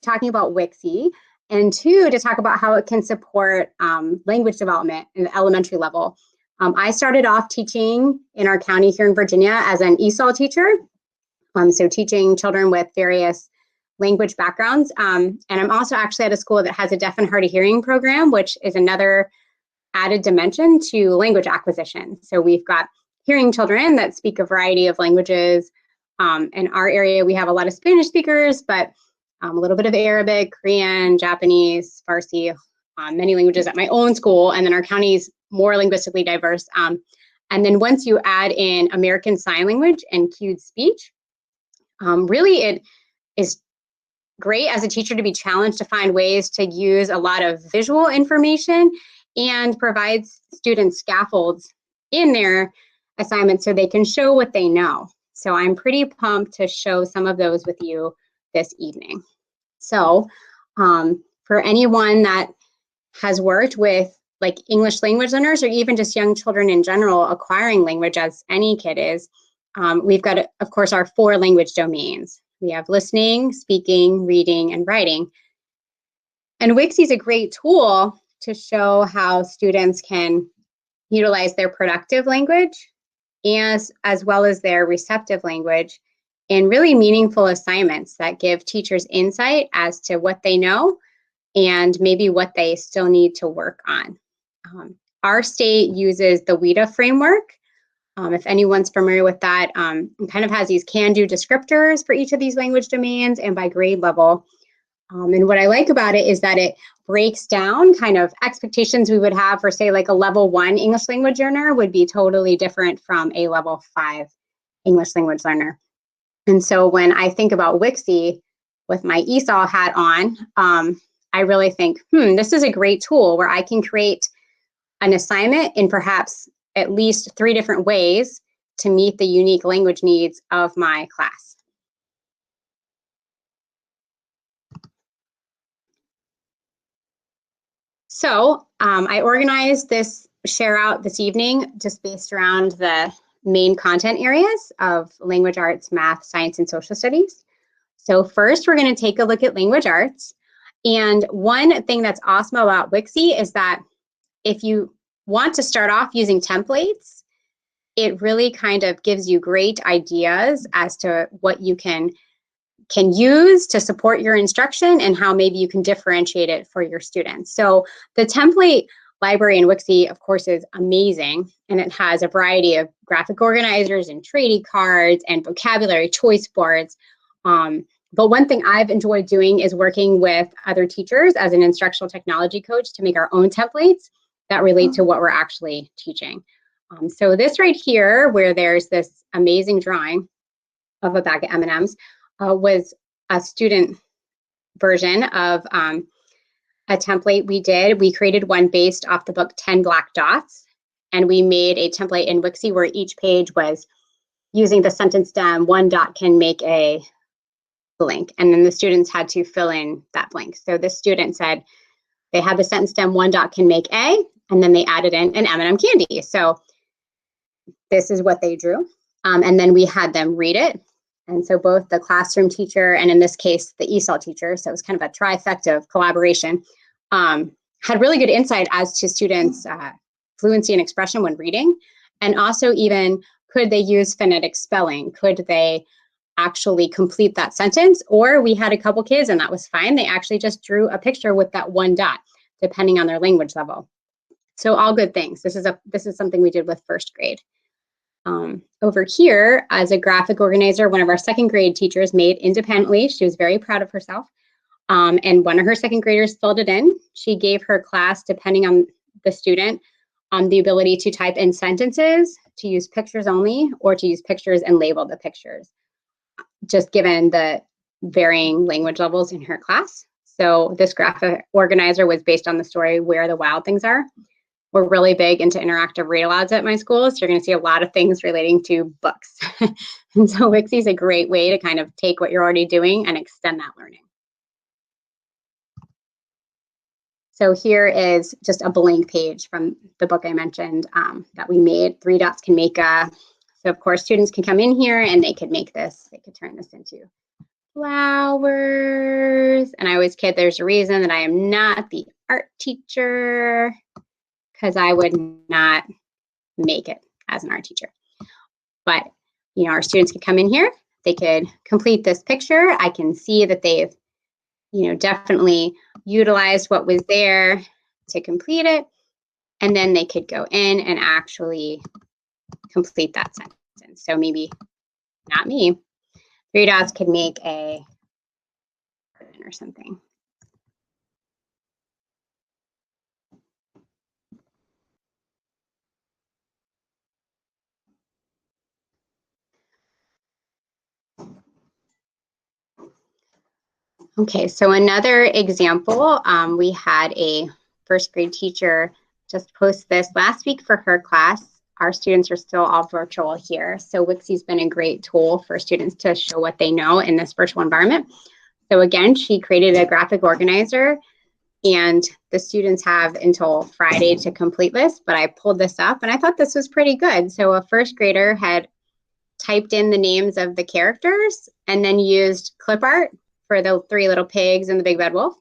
talking about Wixie, and 2, to talk about how it can support language development in the elementary level. I started off teaching in our county here in Virginia as an ESOL teacher, so teaching children with various language backgrounds. And I'm also actually at a school that has a deaf and hard of hearing program, which is another added dimension to language acquisition. So we've got hearing children that speak a variety of languages. In our area, we have a lot of Spanish speakers, but a little bit of Arabic, Korean, Japanese, Farsi, many languages at my own school. And then our county's more linguistically diverse. And then once you add in American Sign Language and cued speech, really it is great as a teacher to be challenged to find ways to use a lot of visual information and provides students scaffolds in their assignments so they can show what they know. So I'm pretty pumped to show some of those with you this evening. So for anyone that has worked with like English language learners or even just young children in general acquiring language, as any kid is, we've got, of course, our 4 language domains. We have listening, speaking, reading, and writing. And Wixie is a great tool to show how students can utilize their productive language as well as their receptive language in really meaningful assignments that give teachers insight as to what they know and maybe what they still need to work on. Our state uses the WIDA framework. If anyone's familiar with that, it kind of has these can-do descriptors for each of these language domains and by grade level. And what I like about it is that it breaks down kind of expectations we would have for, say, like a level 1 English language learner would be totally different from a level 5 English language learner. And so when I think about Wixie with my ESOL hat on, I really think, this is a great tool where I can create an assignment in perhaps at least 3 different ways to meet the unique language needs of my class. So I organized this share out this evening just based around the main content areas of language arts, math, science, and social studies. So first, we're going to take a look at language arts. And one thing that's awesome about Wixie is that if you want to start off using templates, it really kind of gives you great ideas as to what you can use to support your instruction and how maybe you can differentiate it for your students. So the template library in Wixie, of course, is amazing, and it has a variety of graphic organizers and trading cards and vocabulary choice boards. But one thing I've enjoyed doing is working with other teachers as an instructional technology coach to make our own templates that relate to what we're actually teaching. So this right here, where there's this amazing drawing of a bag of M&Ms, was a student version of a template we did. We created one based off the book 10 Black Dots, and we made a template in Wixie where each page was using the sentence stem, one dot can make a blank, and then the students had to fill in that blank. So this student said they had the sentence stem, one dot can make A, and then they added in an M&M candy. So this is what they drew. And then we had them read it. And so both the classroom teacher and in this case, the ESOL teacher, so it was kind of a trifecta of collaboration, had really good insight as to students' fluency and expression when reading. And also even, could they use phonetic spelling? Could they actually complete that sentence? Or we had a couple kids, and that was fine. They actually just drew a picture with that one dot, depending on their language level. So all good things. This is something we did with first grade. Over here, as a graphic organizer, one of our second grade teachers made independently. She was very proud of herself. And one of her second graders filled it in. She gave her class, depending on the student, the ability to type in sentences, to use pictures only, or to use pictures and label the pictures, just given the varying language levels in her class. So this graphic organizer was based on the story Where the Wild Things Are. We're really big into interactive read-alouds at my school, so you're going to see a lot of things relating to books. And so Wixie is a great way to kind of take what you're already doing and extend that learning. So here is just a blank page from the book I mentioned that we made. 3 dots can make a. So of course, students can come in here and they could make this. They could turn this into flowers. And I always kid, there's a reason that I am not the art teacher, because I would not make it as an art teacher. But, you know, our students could come in here, they could complete this picture. I can see that they've, you know, definitely utilized what was there to complete it. And then they could go in and actually complete that sentence. So maybe not me, 3 dots could make a garden or something. Okay, so another example, we had a first grade teacher just post this last week for her class. Our students are still all virtual here. So Wixie's been a great tool for students to show what they know in this virtual environment. So again, she created a graphic organizer, and the students have until Friday to complete this, but I pulled this up and I thought this was pretty good. So a first grader had typed in the names of the characters and then used clip art for the 3 little pigs and the big bad wolf.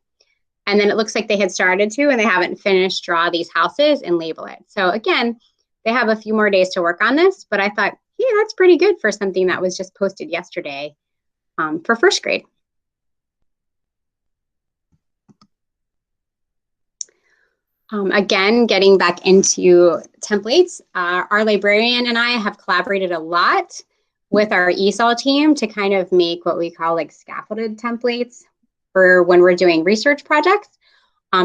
And then it looks like they had started to, and they haven't finished, draw these houses and label it. So again, they have a few more days to work on this, but I thought, yeah, that's pretty good for something that was just posted yesterday for first grade. Again, getting back into templates, our librarian and I have collaborated a lot with our ESOL team to kind of make what we call like scaffolded templates for when we're doing research projects.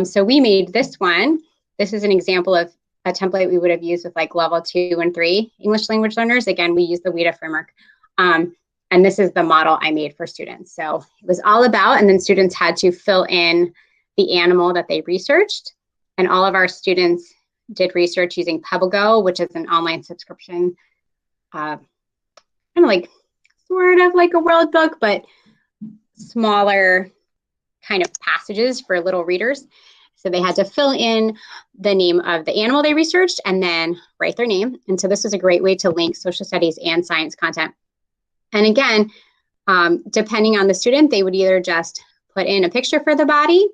So we made this one. This is an example of a template we would have used with like level 2 and 3 English language learners. Again, we use the WIDA framework. And this is the model I made for students. So it was all about, and then students had to fill in the animal that they researched. And all of our students did research using PebbleGo, which is an online subscription, kind of like sort of like a world book, but smaller kind of passages for little readers. So they had to fill in the name of the animal they researched and then write their name. And so this was a great way to link social studies and science content. And again, depending on the student, they would either just put in a picture for the body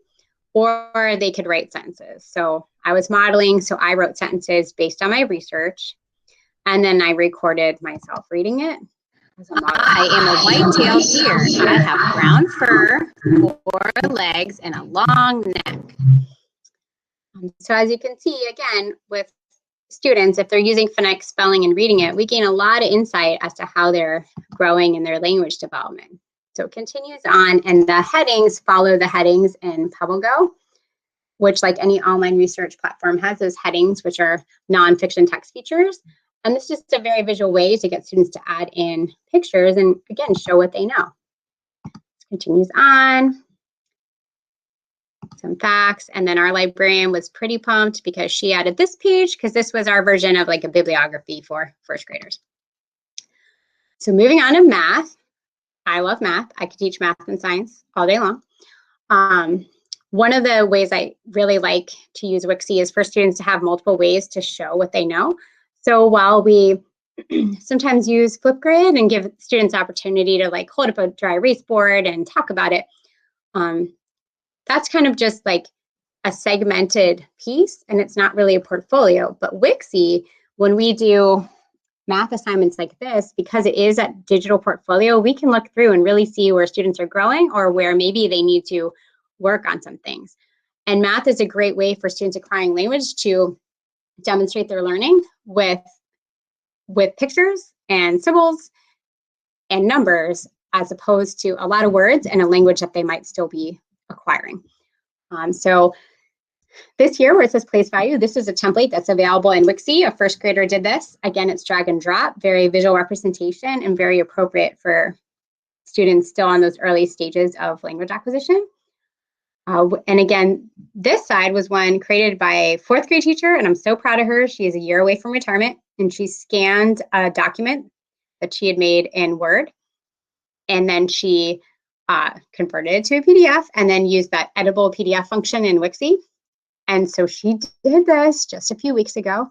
or they could write sentences. So I was modeling, so I wrote sentences based on my research, and then I recorded myself reading it. I am a white-tailed deer. I have brown fur, 4 legs, and a long neck. So as you can see, again, with students, if they're using phonetic spelling and reading it, we gain a lot of insight as to how they're growing in their language development. So it continues on, and the headings follow the headings in PebbleGo, which, like any online research platform, has those headings, which are nonfiction text features. And this is just a very visual way to get students to add in pictures and, again, show what they know. It continues on. Some facts. And then our librarian was pretty pumped because she added this page, because this was our version of like a bibliography for first graders. So moving on to math. I love math. I could teach math and science all day long. One of the ways I really like to use Wixie is for students to have multiple ways to show what they know. So while we sometimes use Flipgrid and give students opportunity to like hold up a dry erase board and talk about it, that's kind of just like a segmented piece, and it's not really a portfolio. But Wixie, when we do math assignments like this, because it is a digital portfolio, we can look through and really see where students are growing or where maybe they need to work on some things. And math is a great way for students acquiring language to demonstrate their learning with pictures and symbols and numbers, as opposed to a lot of words and a language that they might still be acquiring. So this here, where it says place value, this is a template that's available in Wixie. A first grader did this. Again, it's drag and drop, very visual representation, and very appropriate for students still on those early stages of language acquisition. And again, this side was one created by a 4th grade teacher, and I'm so proud of her. She is a year away from retirement, and she scanned a document that she had made in Word, and then she converted it to a PDF and then used that editable PDF function in Wixie. And so she did this just a few weeks ago.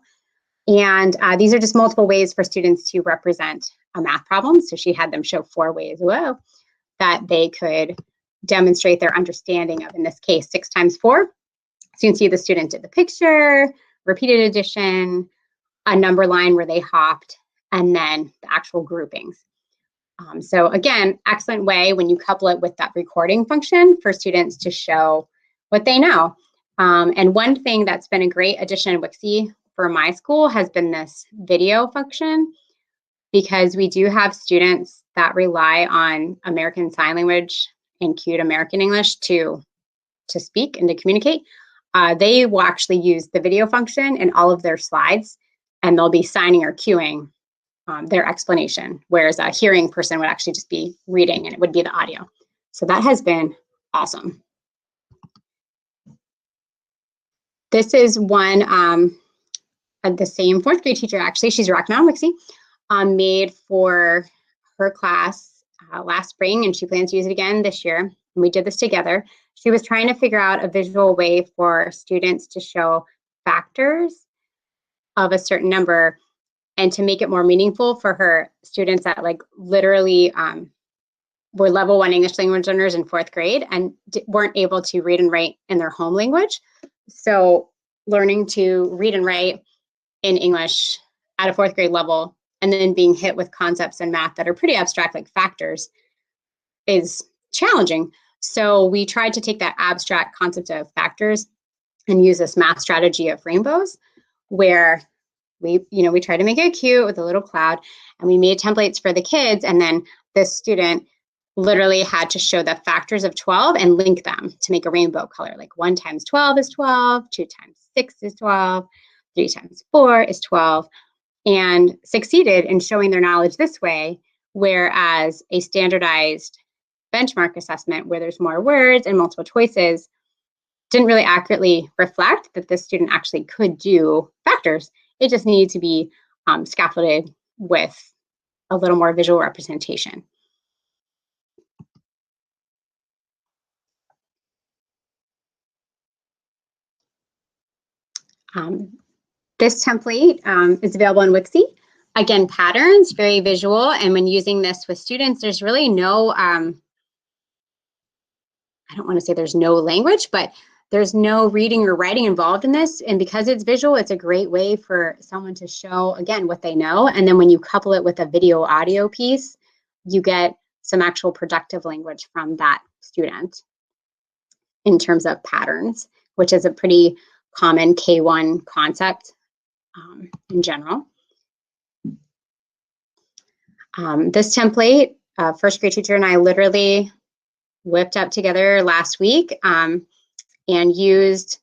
And these are just multiple ways for students to represent a math problem. So she had them show 4 ways. Whoa. that they could demonstrate their understanding of, in this case, 6 times 4. So you can see the student did the picture, repeated addition, a number line where they hopped, and then the actual groupings. So again, excellent way when you couple it with that recording function for students to show what they know. And one thing that's been a great addition in Wixie for my school has been this video function, because we do have students that rely on American Sign Language and cued American English to speak and to communicate. They will actually use the video function in all of their slides, and they'll be signing or cueing their explanation, whereas a hearing person would actually just be reading and it would be the audio. So that has been awesome. This is one of the same 4th grade teacher, actually, she's rocking on Wixie, made for her class last spring, and she plans to use it again this year. And we did this together. She was trying to figure out a visual way for students to show factors of a certain number and to make it more meaningful for her students that like literally were level 1 English language learners in 4th grade and weren't able to read and write in their home language. So learning to read and write in English at a 4th grade level and then being hit with concepts in math that are pretty abstract, like factors, is challenging. So we tried to take that abstract concept of factors and use this math strategy of rainbows, where we tried to make it cute with a little cloud, and we made templates for the kids. And then this student literally had to show the factors of 12 and link them to make a rainbow color. Like 1 times 12 is 12, 2 times 6 is 12, 3 times 4 is 12, and succeeded in showing their knowledge this way, whereas a standardized benchmark assessment where there's more words and multiple choices didn't really accurately reflect that this student actually could do factors. It just needed to be scaffolded with a little more visual representation. This template is available in Wixie. Again, patterns, very visual. And when using this with students, there's really no, I don't want to say there's no language, but there's no reading or writing involved in this. And because it's visual, it's a great way for someone to show, again, what they know. And then when you couple it with a video audio piece, you get some actual productive language from that student in terms of patterns, which is a pretty common K1 concept in general. This template, first grade teacher and I literally whipped up together last week and used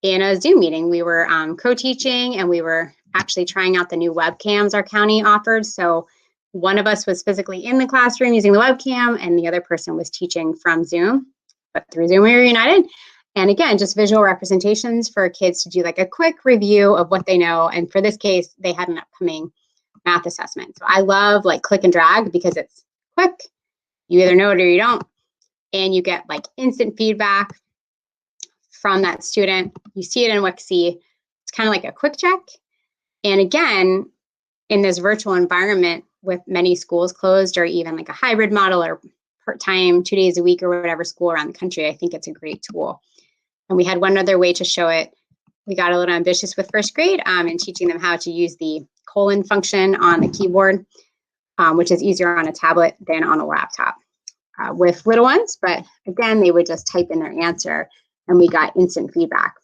in a Zoom meeting. We were co-teaching, and we were actually trying out the new webcams our county offered. So one of us was physically in the classroom using the webcam, and the other person was teaching from Zoom. But through Zoom, we were united. And again, just visual representations for kids to do like a quick review of what they know. And for this case, they had an upcoming math assessment. So I love like click and drag because it's quick. You either know it or you don't. And you get like instant feedback from that student. You see it in Wixie. It's kind of like a quick check. And again, in this virtual environment with many schools closed, or even like a hybrid model or part-time 2 days a week or whatever school around the country, I think it's a great tool. And we had one other way to show it. We got a little ambitious with first grade in teaching them how to use the colon function on the keyboard, which is easier on a tablet than on a laptop with little ones. But again, they would just type in their answer and we got instant feedback.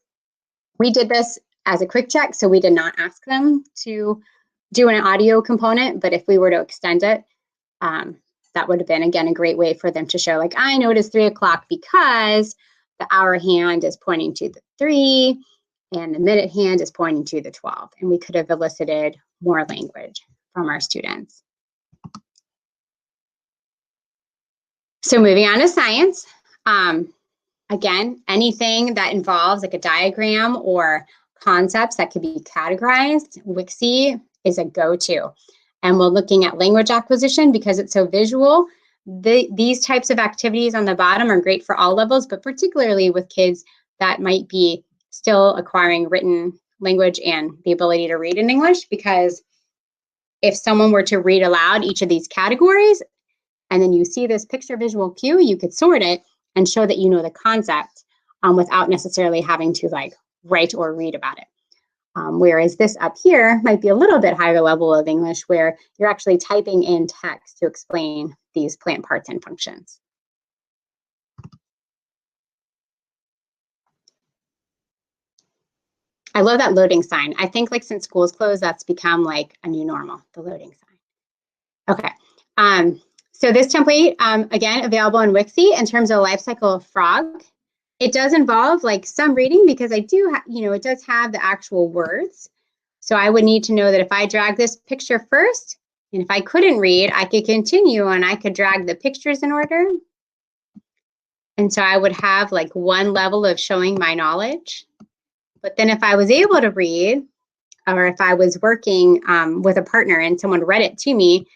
We did this as a quick check, so we did not ask them to do an audio component, but if we were to extend it, that would have been, again, a great way for them to show, like, I know it is 3 o'clock because the hour hand is pointing to the 3 and the minute hand is pointing to the 12. And we could have elicited more language from our students. So moving on to science. Again, anything that involves like a diagram or concepts that could be categorized, Wixie is a go-to. And we're looking at language acquisition because it's so visual. These types of activities on the bottom are great for all levels, but particularly with kids that might be still acquiring written language and the ability to read in English, because if someone were to read aloud each of these categories and then you see this picture visual cue, you could sort it and show that you know the concept without necessarily having to like write or read about it. Whereas this up here might be a little bit higher level of English where you're actually typing in text to explain these plant parts and functions. I love that loading sign. I think like since school's closed, that's become like a new normal, the loading sign. Okay, so this template, again, available in Wixie in terms of Lifecycle Frog. It does involve like some reading because I do, it does have the actual words. So I would need to know that if I drag this picture first, and if I couldn't read, I could continue and I could drag the pictures in order. And so I would have like one level of showing my knowledge. But then if I was able to read, or if I was working with a partner and someone read it to me,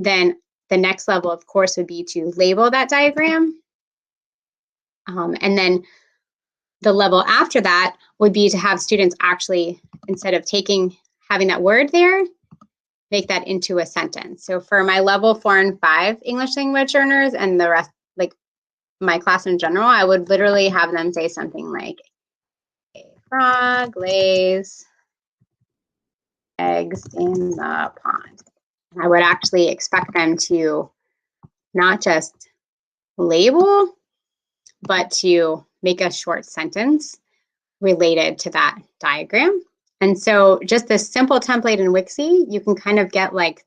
then the next level, of course, would be to label that diagram. And then the level after that would be to have students actually, instead of having that word there, make that into a sentence. So for my level 4 and 5 English language learners and the rest, like my class in general, I would literally have them say something like, a frog lays eggs in the pond. I would actually expect them to not just label, but to make a short sentence related to that diagram. And so just this simple template in Wixie, you can kind of get like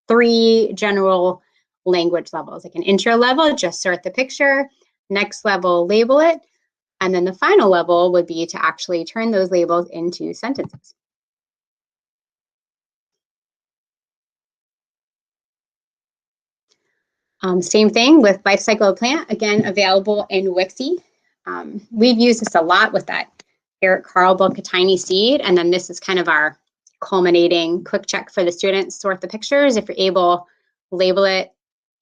3 general language levels, like an intro level, just sort the picture, next level, label it, and then the final level would be to actually turn those labels into sentences. Same thing with Lifecycle Plant, again, available in Wixie. We've used this a lot with that Eric Carle book, A Tiny Seed, and then this is kind of our culminating quick check for the students, sort the pictures. If you're able, label it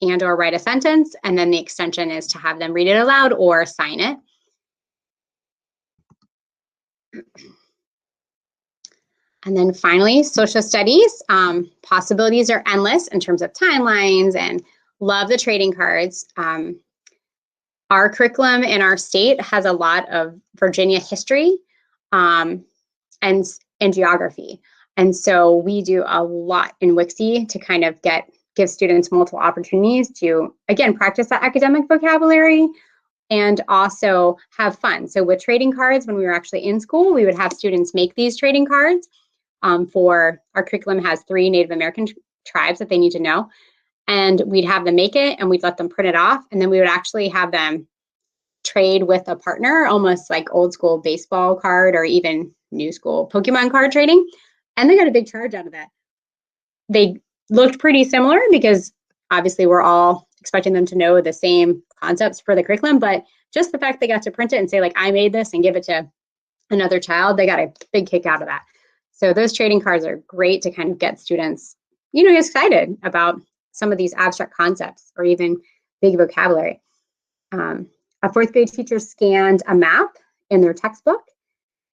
and or write a sentence, and then the extension is to have them read it aloud or sign it. And then finally, social studies. Possibilities are endless in terms of timelines, and love the trading cards. Our curriculum in our state has a lot of Virginia history and geography. And so we do a lot in Wixie to kind of give students multiple opportunities to, again, practice that academic vocabulary and also have fun. So with trading cards, when we were actually in school, we would have students make these trading cards for our curriculum has 3 Native American tribes that they need to know. And we'd have them make it and we'd let them print it off. And then we would actually have them trade with a partner, almost like old school baseball card or even new school Pokemon card trading. And they got a big charge out of that. They looked pretty similar because obviously we're all expecting them to know the same concepts for the curriculum, but just the fact they got to print it and say like, I made this and give it to another child, they got a big kick out of that. So those trading cards are great to kind of get students, excited about some of these abstract concepts or even big vocabulary. A 4th grade teacher scanned a map in their textbook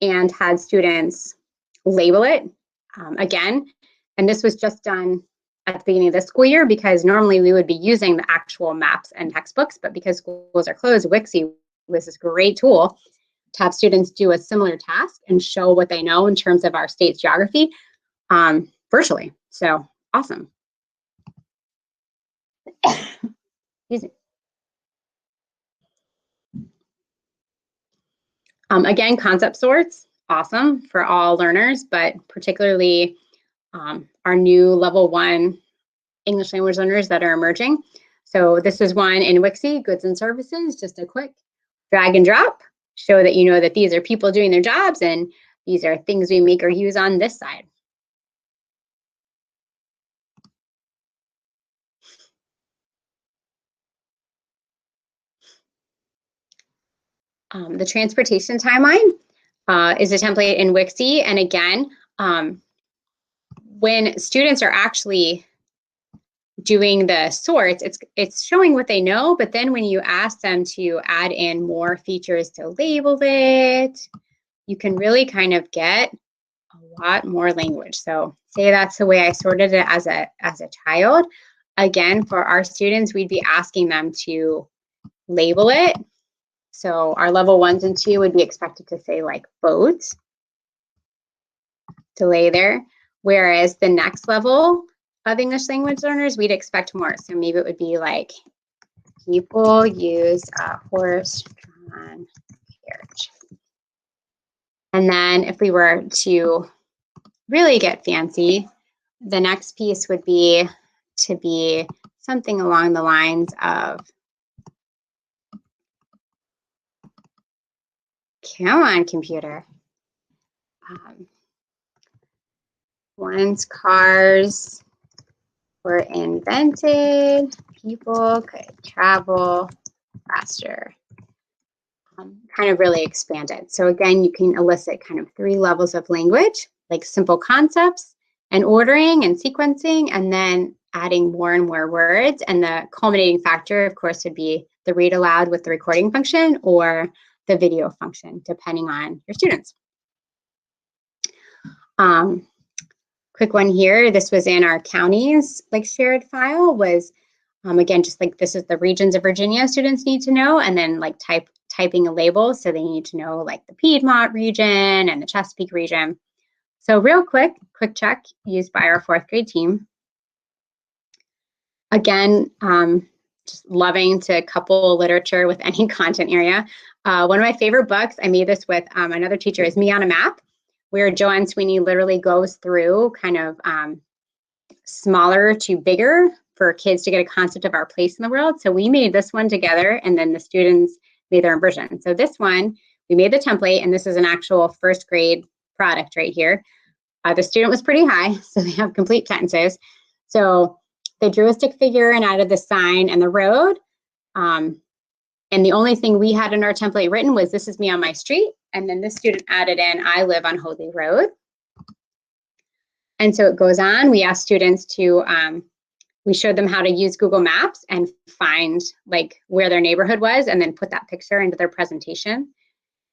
and had students label it again. And this was just done at the beginning of the school year because normally we would be using the actual maps and textbooks, but because schools are closed, Wixie was this great tool to have students do a similar task and show what they know in terms of our state's geography virtually. So awesome. Excuse me. Again, concept sorts, awesome for all learners, but particularly our new level 1 English language learners that are emerging. So this is one in Wixie, goods and services, just a quick drag and drop, show that you know that these are people doing their jobs and these are things we make or use on this side. The transportation timeline is a template in Wixie. And again, when students are actually doing the sorts, it's showing what they know, but then when you ask them to add in more features to label it, you can really kind of get a lot more language. So say that's the way I sorted it as a child. again, for our students, we'd be asking them to label it. So our level 1s and 2 would be expected to say like boat, delay there. Whereas the next level of English language learners, we'd expect more. So maybe it would be like, people use a horse-drawn carriage. And then if we were to really get fancy, the next piece would be to be something along the lines of, come on, computer. Once cars were invented, people could travel faster. Kind of really expanded. So again, you can elicit kind of 3 levels of language, like simple concepts and ordering and sequencing, and then adding more and more words. And the culminating factor, of course, would be the read aloud with the recording function or the video function, depending on your students. Quick one here, this was in our counties, like shared file, was again, just like this is the regions of Virginia students need to know, and then like typing a label. So they need to know like the Piedmont region and the Chesapeake region. So real quick check used by our 4th grade team. Again, just loving to couple literature with any content area. One of my favorite books, I made this with another teacher, is Me on a Map, where Joanne Sweeney literally goes through kind of smaller to bigger for kids to get a concept of our place in the world. So we made this one together, and then the students made their own version. So this one, we made the template, and this is an actual 1st grade product right here. The student was pretty high, so they have complete sentences. So they drew a stick figure and added the sign and the road. And the only thing we had in our template written was, this is me on my street. And then this student added in, I live on Hoadley Road. And so it goes on. We asked students to, we showed them how to use Google Maps and find like where their neighborhood was, and then put that picture into their presentation.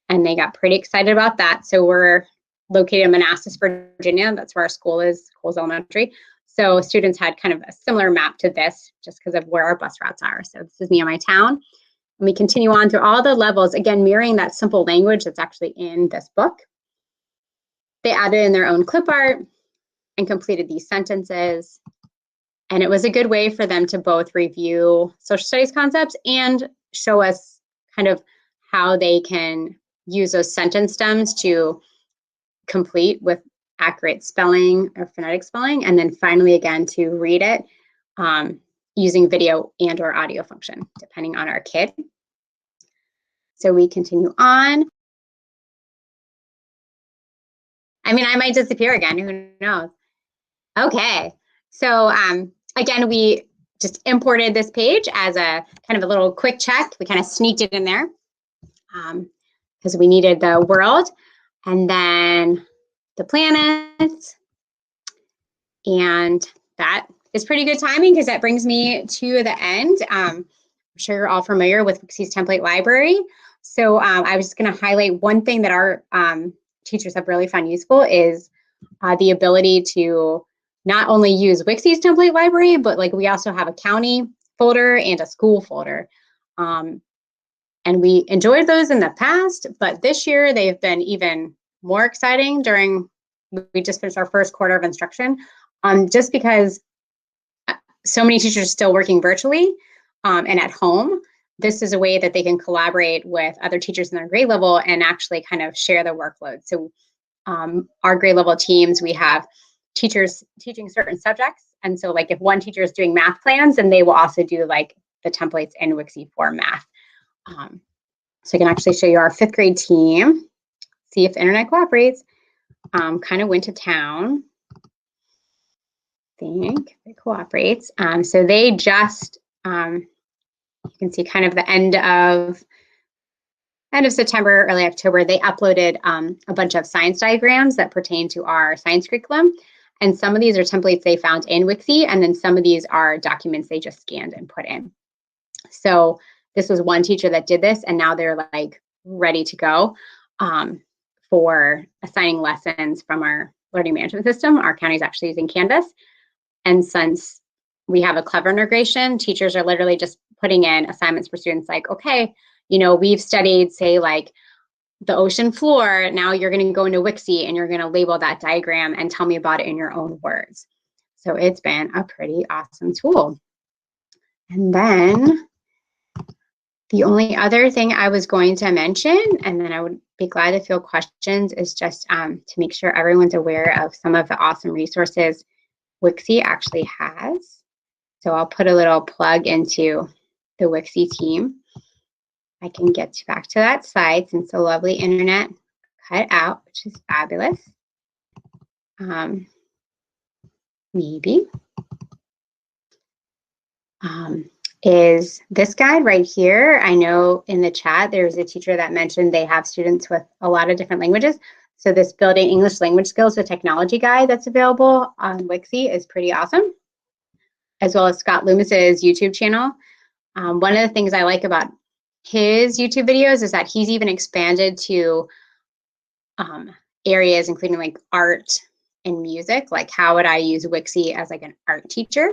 And they got pretty excited about that. So we're located in Manassas, Virginia. That's where our school is, Coles Elementary. So students had kind of a similar map to this, just because of where our bus routes are. So this is me and my town. And we continue on through all the levels, again, mirroring that simple language that's actually in this book. They added in their own clip art and completed these sentences. And it was a good way for them to both review social studies concepts and show us kind of how they can use those sentence stems to complete with accurate spelling or phonetic spelling, and then finally, again, to read it using video and or audio function, depending on our kid. So we continue on. I mean, I might disappear again, who knows? Okay, so again, we just imported this page as a kind of a little quick check. We kind of sneaked it in there because we needed the world, and then the planets. And that is pretty good timing, because that brings me to the end. I'm sure you're all familiar with Wixie's template library. So I was just going to highlight one thing that our teachers have really found useful is the ability to not only use Wixie's template library, but like we also have a county folder and a school folder. And we enjoyed those in the past, but this year they've been even more exciting we just finished our 1st quarter of instruction, just because so many teachers are still working virtually and at home. This is a way that they can collaborate with other teachers in their grade level and actually kind of share the workload. So our grade level teams, we have teachers teaching certain subjects. And so like if one teacher is doing math plans, then they will also do like the templates in Wixie for math. So I can actually show you our 5th grade team, see if the internet cooperates. Kind of went to town. I think it cooperates. So they just, you can see kind of the end of September, early October, they uploaded a bunch of science diagrams that pertain to our science curriculum. And some of these are templates they found in Wixie, and then some of these are documents they just scanned and put in. So this was one teacher that did this, and now they're like ready to go for assigning lessons from our learning management system. Our county is actually using Canvas. And since we have a Clever integration. Teachers are literally just putting in assignments for students like, okay, you know, we've studied, say, like the ocean floor. Now you're going to go into Wixie and you're going to label that diagram and tell me about it in your own words. So it's been a pretty awesome tool. And then the only other thing I was going to mention, and then I would be glad to field questions, is just to make sure everyone's aware of some of the awesome resources Wixie actually has. So I'll put a little plug into the Wixie team. I can get back to that slide since the lovely internet cut out, which is fabulous. Maybe. Is this guide right here. I know in the chat there's a teacher that mentioned they have students with a lot of different languages. So this Building English Language Skills with Technology guide that's available on Wixie is pretty awesome, as well as Scott Loomis's YouTube channel. One of the things I like about his YouTube videos is that he's even expanded to areas including like art and music, like how would I use Wixie as like an art teacher?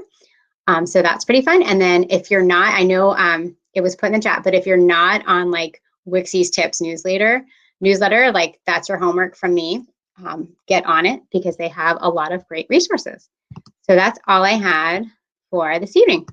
So that's pretty fun. And then if you're not, I know it was put in the chat, but if you're not on like Wixie's tips newsletter, like that's your homework from me. Get on it because they have a lot of great resources. So that's all I had for this evening.